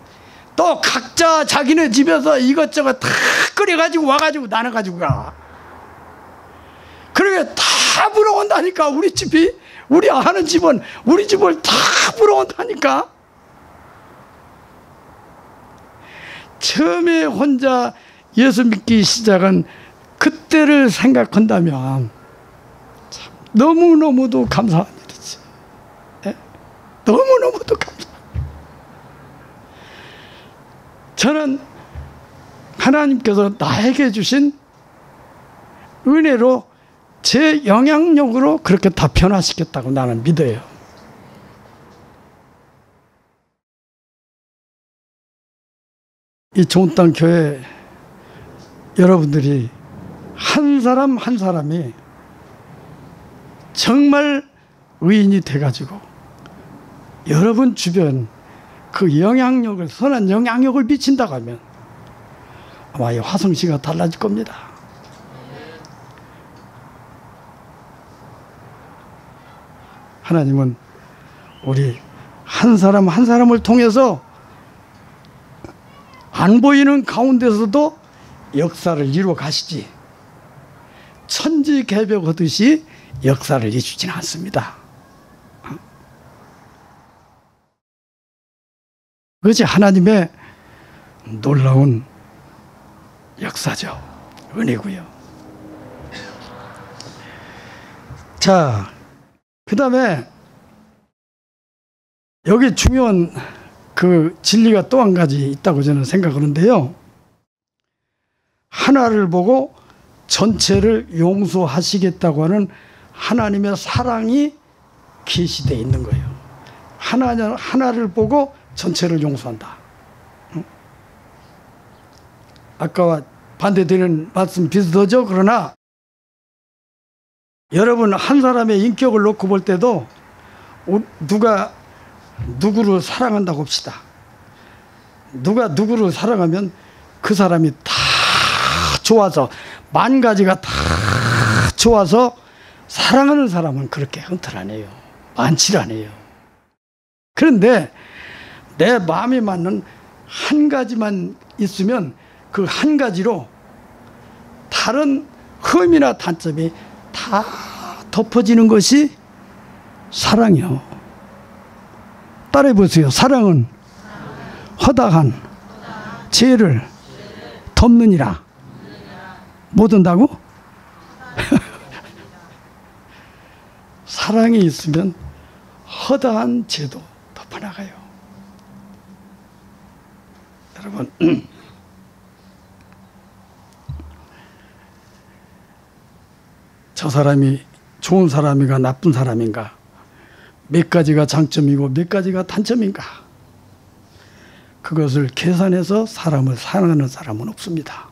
또 각자 자기네 집에서 이것저것 다 끓여가지고 와가지고 나눠가지고 가. 그러게 다 불어온다니까. 우리 집이, 우리 아는 집은 우리 집을 다 불어온다니까. 처음에 혼자 예수 믿기 시작한 그때를 생각한다면 참 너무너무도 감사한 일이지. 네? 너무너무도 감사합니다. 저는 하나님께서 나에게 주신 은혜로 제 영향력으로 그렇게 다 변화시켰다고 나는 믿어요. 이 좋은 땅 교회 여러분들이 한 사람 한 사람이 정말 의인이 돼가지고 여러분 주변 그 영향력을, 선한 영향력을 미친다고 하면 아마 이 화성시가 달라질 겁니다. 하나님은 우리 한 사람 한 사람을 통해서 안 보이는 가운데서도 역사를 이루어 가시지, 천지개벽하듯이 역사를 이루지는 않습니다. 그것이 하나님의 놀라운 역사죠. 은혜고요. 자, 그 다음에 여기 중요한 그 진리가 또 한 가지 있다고 저는 생각하는데요. 하나를 보고 전체를 용서하시겠다고 하는 하나님의 사랑이 계시되어 있는 거예요. 하나를 보고 전체를 용서한다. 아까와 반대되는 말씀 비슷하죠? 그러나 여러분, 한 사람의 인격을 놓고 볼 때도 누가 누구를 사랑한다고 합시다. 누가 누구를 사랑하면 그 사람이 다 좋아서, 만 가지가 다 좋아서 사랑하는 사람은 그렇게 헌틀 안 해요. 많지 않아요. 그런데 내 마음에 맞는 한 가지만 있으면 그 한 가지로 다른 흠이나 단점이 다 덮어지는 것이 사랑이요. 따라해 보세요. 사랑은 허다한 죄를 덮느니라. 뭐 든다고? 사랑이 있으면 허다한 죄도 덮어나가요. 여러분, 저 사람이 좋은 사람인가 나쁜 사람인가, 몇 가지가 장점이고 몇 가지가 단점인가, 그것을 계산해서 사람을 사랑하는 사람은 없습니다.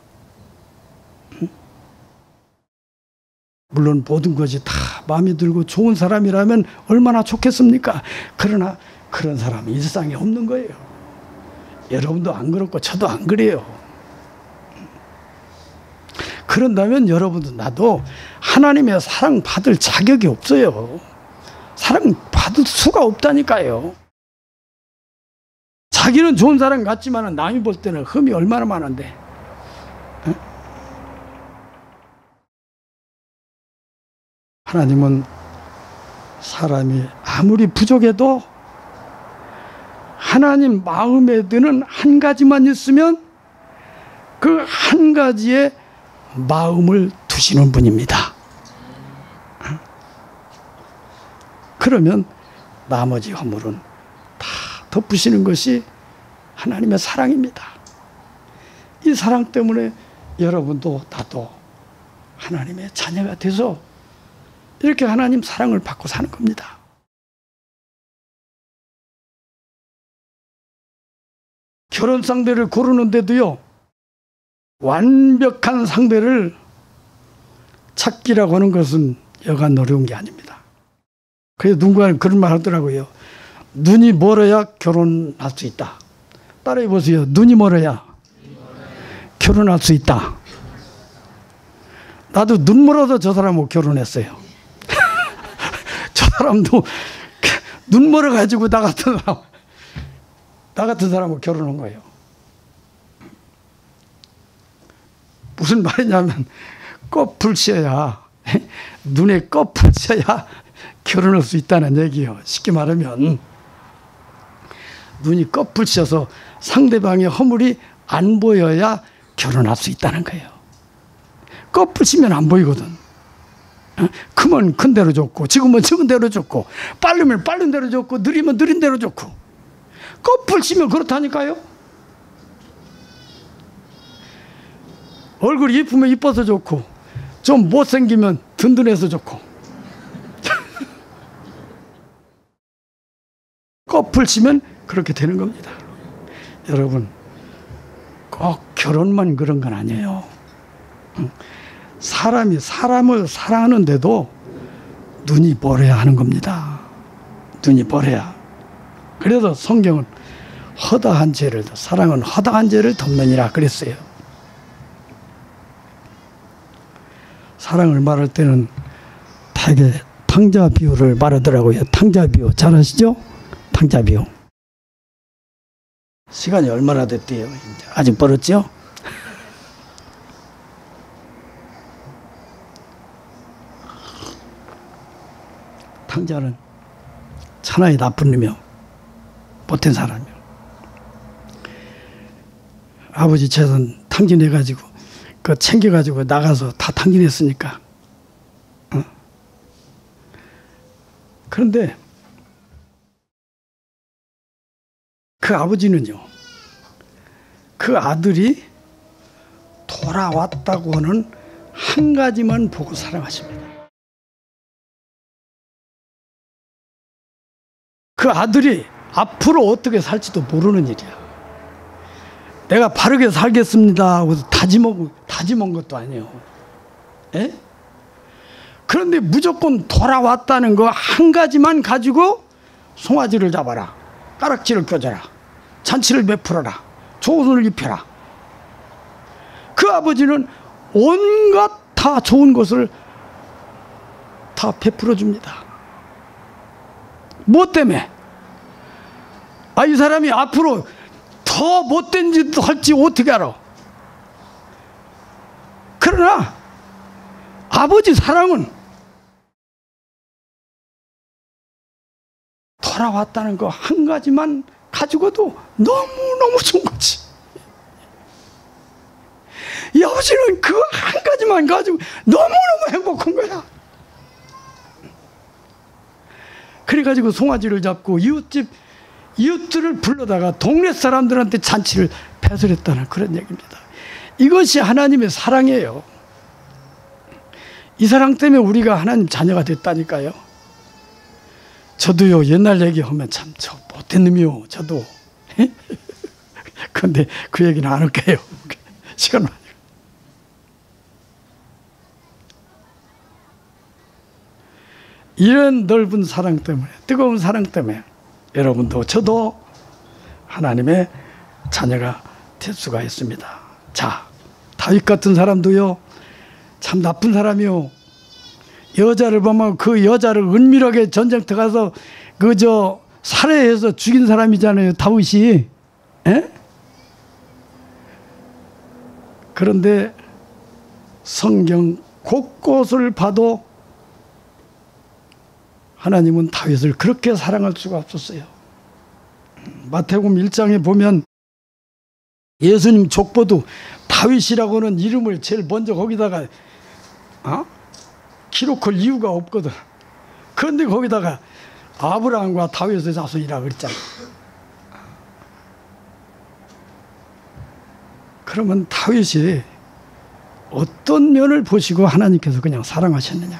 물론 모든 것이 다 마음에 들고 좋은 사람이라면 얼마나 좋겠습니까? 그러나 그런 사람은 일상에 없는 거예요. 여러분도 안 그렇고 저도 안 그래요. 그런다면 여러분도 나도 하나님의 사랑 받을 자격이 없어요. 사랑 받을 수가 없다니까요. 자기는 좋은 사람 같지만 남이 볼 때는 흠이 얼마나 많은데. 하나님은 사람이 아무리 부족해도 하나님 마음에 드는 한 가지만 있으면 그 한 가지에 마음을 두시는 분입니다. 그러면 나머지 허물은 다 덮으시는 것이 하나님의 사랑입니다. 이 사랑 때문에 여러분도 나도 하나님의 자녀가 돼서 이렇게 하나님 사랑을 받고 사는 겁니다. 결혼 상대를 고르는데도요, 완벽한 상대를 찾기라고 하는 것은 여간 어려운 게 아닙니다. 그래서 누군가는 그런 말 하더라고요. 눈이 멀어야 결혼할 수 있다. 따라해 보세요. 눈이 멀어야 결혼할 수 있다. 나도 눈 멀어서 저 사람하고 결혼했어요. 저 사람도 눈 멀어가지고 나 같은 사람하고 결혼한 거예요. 무슨 말이냐면 껍을 씌어야, 눈에 껍을 씌어야 결혼할 수 있다는 얘기예요. 쉽게 말하면 눈이 껍을 씌어서 상대방의 허물이 안 보여야 결혼할 수 있다는 거예요. 껍을 씌면 안 보이거든. 크면 큰 대로 좋고, 적으면 적은 대로 좋고, 빠르면 빠른 대로 좋고, 느리면 느린 대로 좋고. 껍을 씌면 그렇다니까요. 얼굴이 이쁘면 이뻐서 좋고, 좀 못생기면 든든해서 좋고. 껍을 씌면 그렇게 되는 겁니다. 여러분, 꼭 결혼만 그런 건 아니에요. 사람이 사람을 사랑하는데도 눈이 멀어야 하는 겁니다. 눈이 멀어야. 그래서 성경은 허다한 죄를, 사랑은 허다한 죄를 덮느니라 그랬어요. 사랑을 말할 때는 되게 탕자 비유를 말하더라고요. 탕자 비유 잘 아시죠? 탕자 비유. 시간이 얼마나 됐대요? 아직 멀었죠? 탕자는 천하의 나쁜 놈이요, 못된 사람이요. 아버지 재산 탕진해가지고 그 챙겨가지고 나가서 다 탕진했으니까. 그런데 그 아버지는요, 그 아들이 돌아왔다고 하는 한 가지만 보고 사랑하십니다. 그 아들이 앞으로 어떻게 살지도 모르는 일이야. 내가 바르게 살겠습니다 하고 다짐한 것도 아니에요. 에? 그런데 무조건 돌아왔다는 거 한 가지만 가지고 송아지를 잡아라, 까락지를 껴줘라, 잔치를 베풀어라, 좋은 옷을 입혀라. 그 아버지는 온갖 다 좋은 것을 다 베풀어 줍니다. 뭐 때문에? 이 사람이 앞으로 더 못된 짓도 할지 어떻게 알아? 그러나 아버지 사랑은 돌아왔다는 거 한 가지만 가지고도 너무너무 좋은 거지. 이 아버지는 그 한 가지만 가지고 너무너무 행복한 거야. 그래가지고 송아지를 잡고 이웃들을 불러다가 동네 사람들한테 잔치를 배설했다는 그런 얘기입니다. 이것이 하나님의 사랑이에요. 이 사랑 때문에 우리가 하나님 자녀가 됐다니까요. 저도요, 옛날 얘기하면 참 저 못된 놈이요, 저도. 그런데 그 얘기는 안 할게요. 시간 많이. 이런 넓은 사랑 때문에, 뜨거운 사랑 때문에 여러분도 저도 하나님의 자녀가 될 수가 있습니다. 자, 다윗 같은 사람도요, 참 나쁜 사람이요. 여자를 보면 그 여자를 은밀하게 전쟁터 가서 그저 살해해서 죽인 사람이잖아요, 다윗이. 에? 그런데 성경 곳곳을 봐도 하나님은 다윗을 그렇게 사랑할 수가 없었어요. 마태복음 1장에 보면 예수님 족보도 다윗이라고는 이름을 제일 먼저 거기다가 기록할 이유가 없거든. 그런데 거기다가 아브라함과 다윗의 자손이라고 그랬잖아. 그러면 다윗이 어떤 면을 보시고 하나님께서 그냥 사랑하셨느냐.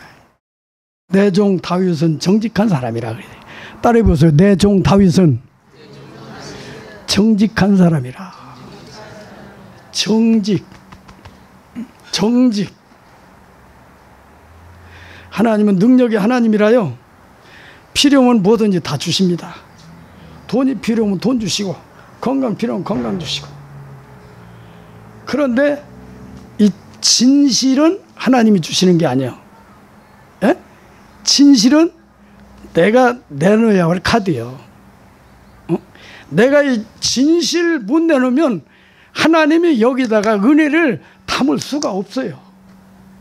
내 종 다윗은 정직한 사람이라 그래요. 따라해 보세요. 내 종 다윗은 정직한 사람이라. 정직. 하나님은 능력이 하나님이라요. 필요하면 뭐든지 다 주십니다. 돈이 필요하면 돈 주시고, 건강 필요하면 건강 주시고. 그런데 이 진실은 하나님이 주시는 게 아니에요. 에? 진실은 내가 내놓아야 할 카드요. 내가 이 진실 못 내놓으면 하나님이 여기다가 은혜를 담을 수가 없어요.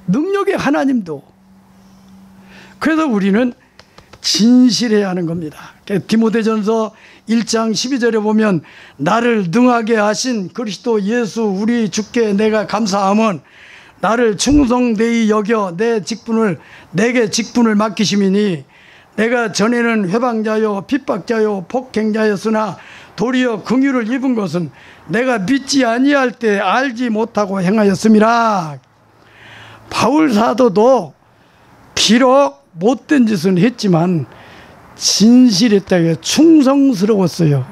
능력의 하나님도. 그래서 우리는 진실해야 하는 겁니다. 디모데전서 1장 12절에 보면 나를 능하게 하신 그리스도 예수 우리 주께 내가 감사함은 나를 충성되이 여겨 내게 직분을 맡기심이니 내가 전에는 회방자요 핍박자요 폭행자였으나 도리어 긍휼을 입은 것은 내가 믿지 아니할 때 알지 못하고 행하였음이라. 바울 사도도 비록 못된 짓은 했지만 진실했다에 충성스러웠어요.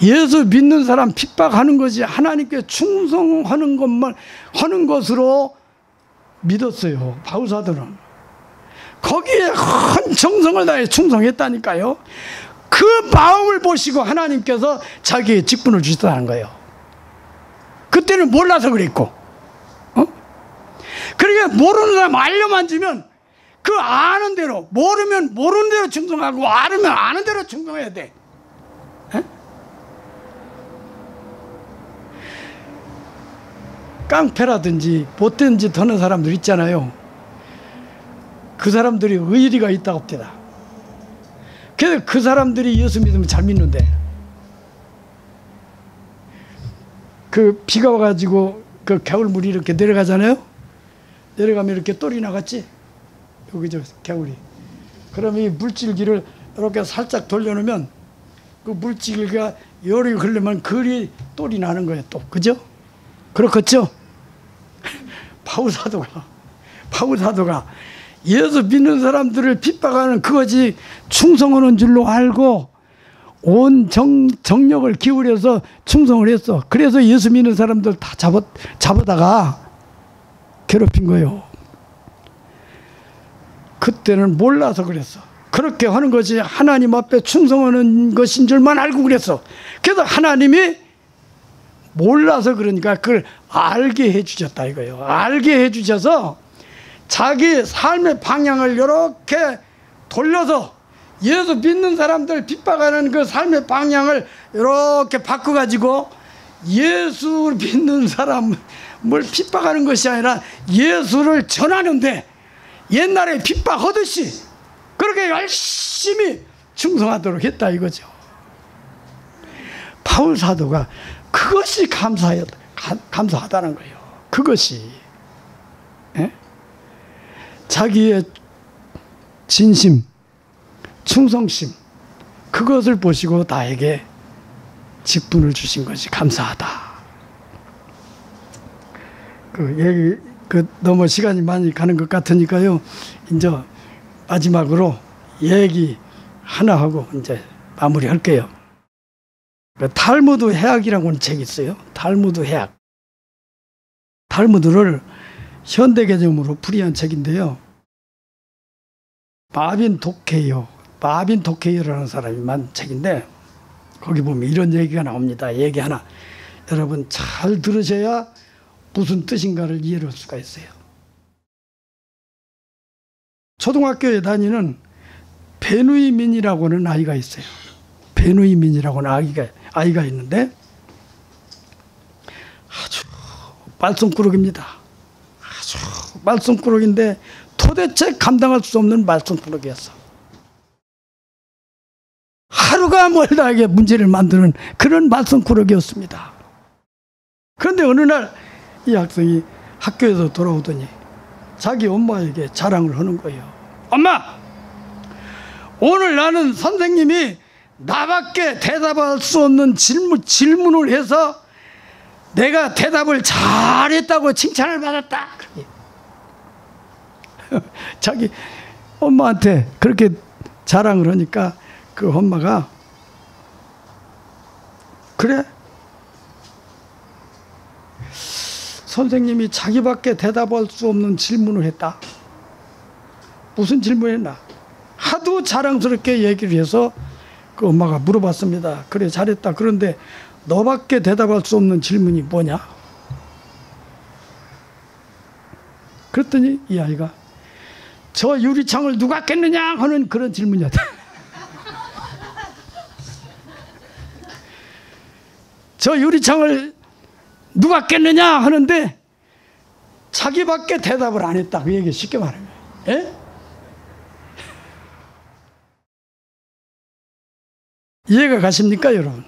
예수 믿는 사람 핍박하는 것이 하나님께 충성하는 것만 하는 것으로 믿었어요. 바울 사도는 거기에 큰 정성을 다해 충성했다니까요. 그 마음을 보시고 하나님께서 자기의 직분을 주셨다는 거예요. 그때는 몰라서 그랬고, 그러니까 모르는 사람 알려만 주면 그 아는 대로, 모르면 모르는 대로 충성하고 알으면 아는 대로 충성해야 돼. 깡패라든지 못된 짓 하는 사람들 있잖아요. 그 사람들이 의리가 있다고 합니다. 그래서 그 사람들이 예수 믿으면 잘 믿는데, 그 비가 와가지고 그 겨울물이 이렇게 내려가잖아요. 내려가면 이렇게 똘이 나갔지. 여기 저 겨울이. 그러면 이 물질기를 이렇게 살짝 돌려놓으면 그 물질기가 열이 흐르면 그리 똘이 나는 거예요. 또 그죠? 그렇겠죠? 바울 사도가 예수 믿는 사람들을 핍박하는 그것이 충성하는 줄로 알고 온 정력을 기울여서 충성을 했어. 그래서 예수 믿는 사람들 다 잡아다가 괴롭힌 거예요. 그때는 몰라서 그랬어. 그렇게 하는 것이 하나님 앞에 충성하는 것인 줄만 알고 그랬어. 그래서 하나님이 몰라서 그러니까 그걸 알게 해주셨다 이거예요. 알게 해주셔서 자기 삶의 방향을 이렇게 돌려서 예수 믿는 사람들 핍박하는 그 삶의 방향을 이렇게 바꿔가지고 예수 믿는 사람을 핍박하는 것이 아니라 예수를 전하는데 옛날에 핍박하듯이 그렇게 열심히 충성하도록 했다 이거죠. 바울 사도가 그것이 감사하다는 거예요. 그것이 자기의 진심, 충성심 그것을 보시고 나에게 직분을 주신 것이 감사하다. 너무 시간이 많이 가는 것 같으니까요. 이제 마지막으로 얘기 하나 하고 이제 마무리할게요. 탈무드 해학이라고는 책이 있어요. 탈무드 해학. 탈무드를 현대 개념으로 풀이한 책인데요. 마빈 도케이어라는 사람이 만 책인데 거기 보면 이런 얘기가 나옵니다. 얘기 하나. 여러분 잘 들으셔야 무슨 뜻인가를 이해할 수가 있어요. 초등학교에 다니는 베누이민이라고 하는 아이가 있어요. 베누이민이라고 하는 아이가 있는데 아주 말썽꾸러기입니다. 아주 말썽꾸러기인데 도대체 감당할 수 없는 말썽꾸러기였어. 하루가 멀다하게 문제를 만드는 그런 말썽꾸러기였습니다. 그런데 어느 날 이 학생이 학교에서 돌아오더니 자기 엄마에게 자랑을 하는 거예요. 엄마! 오늘 나는 선생님이 나밖에 대답할 수 없는 질문을 해서 내가 대답을 잘했다고 칭찬을 받았다. 자기 엄마한테 그렇게 자랑을 하니까 그 엄마가 그래? 선생님이 자기밖에 대답할 수 없는 질문을 했다. 무슨 질문을 했나? 하도 자랑스럽게 얘기를 해서 그 엄마가 물어봤습니다. 그래 잘했다. 그런데 너밖에 대답할 수 없는 질문이 뭐냐? 그랬더니 이 아이가 저 유리창을 누가 깼느냐 하는 그런 질문이었다. 저 유리창을 누가 깼느냐 하는데 자기밖에 대답을 안 했다. 그 얘기 쉽게 말하면. 예? 이해가 가십니까 여러분?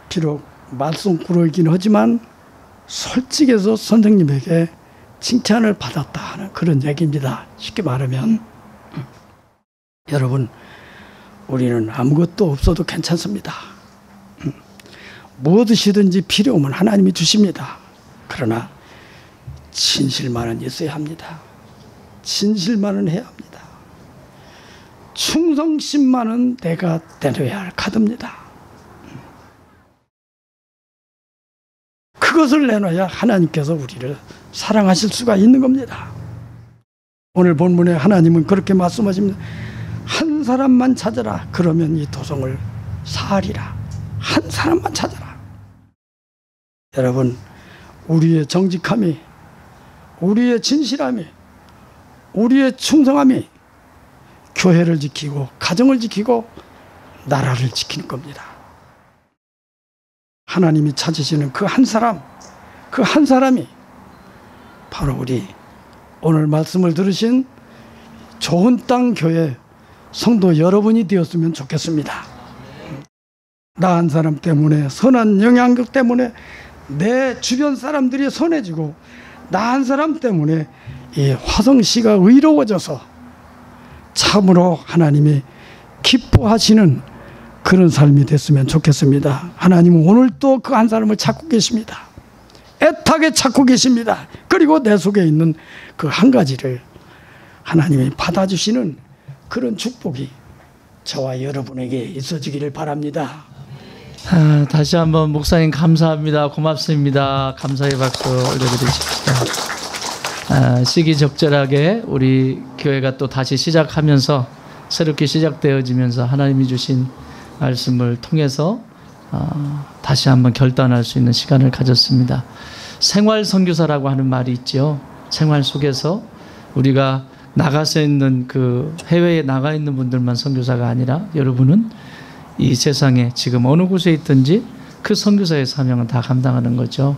비록 말썽꾸러기긴 하지만 솔직해서 선생님에게 칭찬을 받았다 하는 그런 얘기입니다. 쉽게 말하면 여러분 우리는 아무것도 없어도 괜찮습니다. 무엇이든지 필요하면 하나님이 주십니다. 그러나 진실만은 있어야 합니다. 진실만은 해야 합니다. 충성심만은 내가 내려야 할 카드입니다. 그것을 내놔야 하나님께서 우리를 사랑하실 수가 있는 겁니다. 오늘 본문에 하나님은 그렇게 말씀하십니다. 한 사람만 찾아라. 그러면 이 도성을 사하리라. 한 사람만 찾아라. 여러분 우리의 정직함이, 우리의 진실함이, 우리의 충성함이 교회를 지키고 가정을 지키고 나라를 지키는 겁니다. 하나님이 찾으시는 그 한 사람, 그 한 사람이 바로 우리 오늘 말씀을 들으신 좋은 땅 교회 성도 여러분이 되었으면 좋겠습니다. 나 한 사람 때문에, 선한 영향력 때문에 내 주변 사람들이 선해지고 나 한 사람 때문에 이 화성시가 의로워져서 참으로 하나님이 기뻐하시는 그런 삶이 됐으면 좋겠습니다. 하나님은 오늘 또 그 한 사람을 찾고 계십니다. 애타게 찾고 계십니다. 그리고 내 속에 있는 그 한 가지를 하나님이 받아주시는 그런 축복이 저와 여러분에게 있어지기를 바랍니다. 다시 한번 목사님 감사합니다. 고맙습니다. 감사의 박수 올려드리십시다. 시기적절하게 우리 교회가 또 다시 시작하면서 새롭게 시작되어지면서 하나님이 주신 말씀을 통해서 다시 한번 결단할 수 있는 시간을 가졌습니다. 생활 선교사라고 하는 말이 있죠. 생활 속에서 우리가 나가서 있는 그 해외에 나가 있는 분들만 선교사가 아니라 여러분은 이 세상에 지금 어느 곳에 있든지 그 선교사의 사명은 다 감당하는 거죠.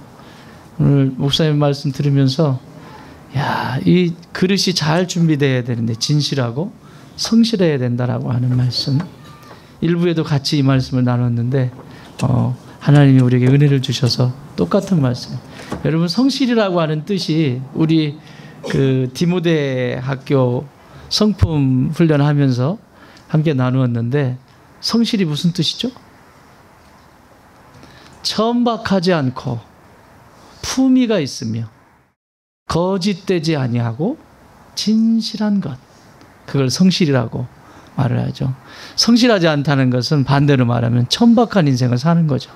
오늘 목사님 말씀 들으면서 야, 이 그릇이 잘 준비되어야 되는데 진실하고 성실해야 된다라고 하는 말씀. 일부에도 같이 이 말씀을 나눴는데 하나님이 우리에게 은혜를 주셔서 똑같은 말씀. 여러분 성실이라고 하는 뜻이 우리 그 디모데 학교 성품 훈련하면서 함께 나누었는데 성실이 무슨 뜻이죠? 천박하지 않고 품위가 있으며 거짓되지 아니하고 진실한 것, 그걸 성실이라고 말을 하죠. 성실하지 않다는 것은 반대로 말하면 천박한 인생을 사는 거죠.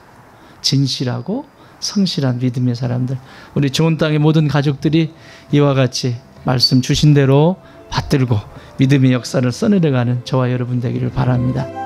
진실하고 성실한 믿음의 사람들, 우리 좋은 땅의 모든 가족들이 이와 같이 말씀 주신 대로 받들고 믿음의 역사를 써내려가는 저와 여러분 되기를 바랍니다.